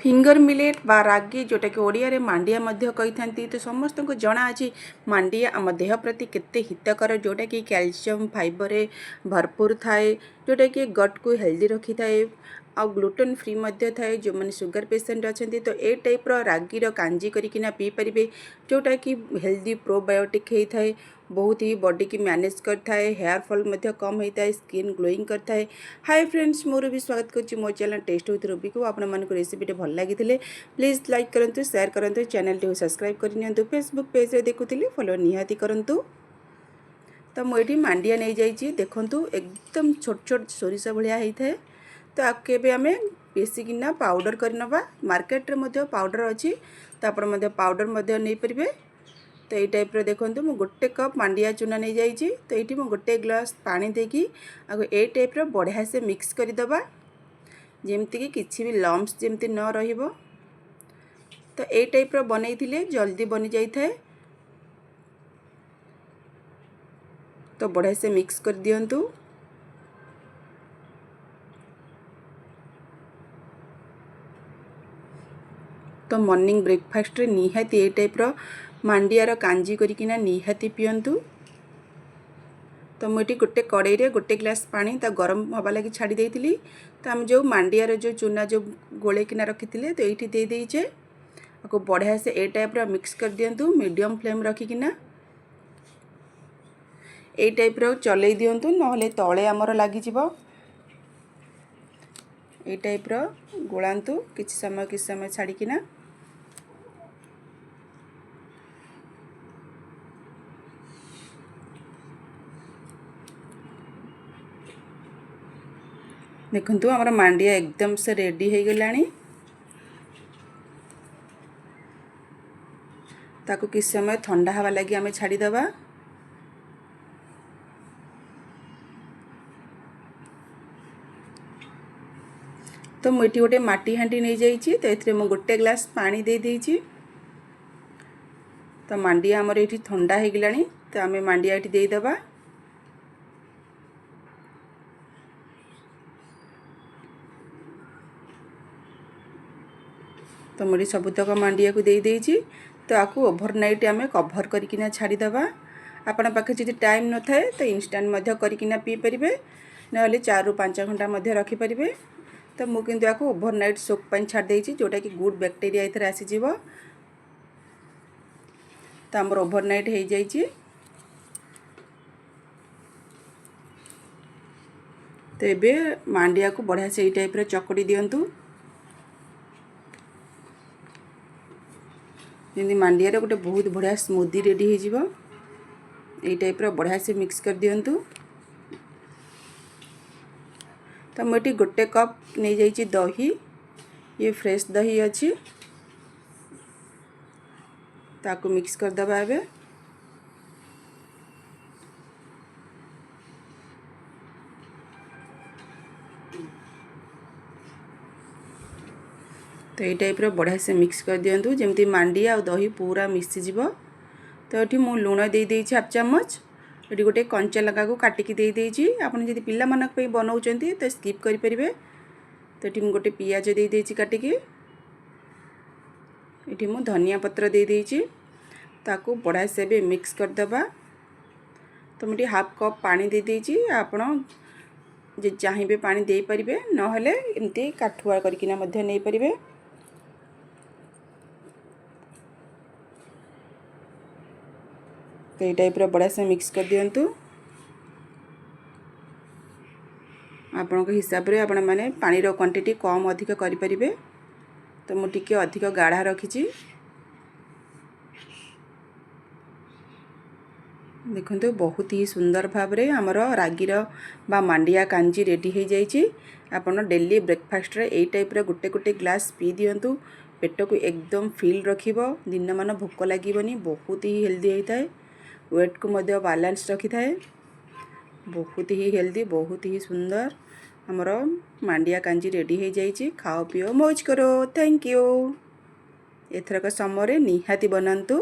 Finger millet बा रागी जोटा कि ओडिया रे मांडिया मध्य कही था तो समस्त को जना अच्छी मांडिया आम देह प्रति केते हितकर जोटा कि कैल्शियम फाइबर भरपूर थाए जोटा कि गट को हेल्दी रखी थाए आ ग्लूटेन फ्री मध्य थाए जो मैंने सुगर पेशेंट अच्छा तो ए टाइप रागीर कांजी करिकिना पी पारे जोटा कि हेल्दी प्रोबायोटिक होता है बहुत ही बॉडी की मैनेज करता है हेयर फॉल मध्य कम होता है स्किन ग्लोइंग करता है। हाय फ्रेंड्स मोर भी स्वागत करुच्ची मो चैनल टेस्ट विथ रूबी को आपण मानक रेसिपी भल लगी प्लीज लाइक करूँ शेयर करूँ चैनल टी सब्सक्राइब करनी फेसबुक पेज देखुली फॉलो निहाती करूँ। तो मुझे मांडिया नहीं जाइए देखूँ एकदम छोट छोट सोरिष भाया होता है तो आके आम बेसिकिना पाउडर करनबा मार्केट रे पाउडर अच्छी तो आप पाउडर नहीं पारे। तो ये टाइप देखो मु गोटे कप मांडिया चूना नहीं जाइए तो ये गोटे ग्लास पानी देकी आगे ए टाइप बढ़िया से मिक्स करदे जमती कि किसी भी लम्स जमती न रहिबो। तो ए टाइप बनई जल्दी बनी जाई थाए तो बढ़िया से मिक्स कर दियंतु। तो मॉर्निंग ब्रेकफास्ट रे निहाती ए टाइप मांडियार कांजी करिकिना निहाती पियंतु। तो मुझे गोटे कड़े रे गोटे ग्लास पानी ता गरम हवा लगी छाड़ी देइतिली तो आम जो मांडियार जो चूना जो गोलेकिना रखिथिले तो ये दे देइचे आपको बढ़िया से ए टाइप मिक्स कर दियंतु मीडियम फ्लेम रखिकिना ए टाइप चलै दियंतु नहले तले आमर लागि जिवो। ए टाइप गोलांतु किछि समय छाड़िकिना देखंतु हमर मांडिया एकदम से रेडी हो गलानी। ताको किस समय ठंडा हवा लगी आमे छाड़ी दबा। तो मुझे गोटे माटी हांडी नहीं जाइए तो ये गोटे ग्लास पानी दे देइछि। तो मांडिया हमर ये ठंडा हो गलानी तो आमे मांडिया ये दे दबा। तो मुझे सबुतक मांडिया को दे देइछि तो आपको ओवरनाइट आमे कभर करिकिना छाड़ी दबा। आपण पाखे जदि टाइम न थाए तो इंस्टेंट मध्य करिकिना पी परिबे नहले 4 ରୁ 5 घंटा मध्य रखि परिबे। तो मु किंतु आपको ओवरनाइट सोक पन छाड़ देइछि जोटा कि गुड बैक्टीरिया इथर आसी जीवो। तो हमर ओवरनाइट हो जाइछि। तो एबे मांडिया को बढ़िया से टाइप चकड़ी दियंतु जमी मांडिया गोटे बहुत बढ़िया स्मूदी रेडी हो जीवो। ए टाइप बढ़िया से मिक्स कर दियंतु। तो मुझे गोटे कप नहीं जाइए दही ये फ्रेश दही अच्छी ताको मिक्स कर दबा एबे। तो ये टाइप बढ़िया से मिक्स कर दियंतु जमती मांडिया और दही पूरा मिसी जीवो। तो ये मु लुण दे देइछि हाफ चम्मच ये गोटे कंचा लगा को काटिकी दे देइछि आपन जदि पिल्ला मनक पे बनाउचंती तो स्किप करि परिबे। तो ये गोटे पियाज दे देइछि काटिकी ये मु धनिया पत्र दे देइछि ताको बढ़िया से भी मिक्स कर दबा। तो मुझे हाफ कप पानी दे देइछि आपन जे चाहिए पानी दे परिबे नहले एमती काठुआ करिकिना मध्य नै परिबे। तो ये टाइप बढ़िया से मिक्स कर दियंतु आपण हिसाब रे आपण माने पानी रो क्वांटिटी कम अधिक करि परिबे। तो मु टिके अधिक गाढ़ा रखिछि देखंतु बहुत ही सुंदर भाव रे हमर रागीर बा मांडिया कांजी रेडी हो जाइछि। आपण डेली ब्रेकफास्ट रे ए टाइप रे गोटे गोटे ग्लास पी दियंतु पेट को एकदम फिल रखिबो दिन मान भोक लागिबनी बहुत ही हेल्दी होता है वेट को मध्य बैलेंस रखी थाए बहुत ही हेल्दी बहुत ही सुंदर हमर मांडिया कांजी रेडी हो जाइछि। खाओ पियो मौज करो। Thank you. एथरक समरे निहाती बनांतु।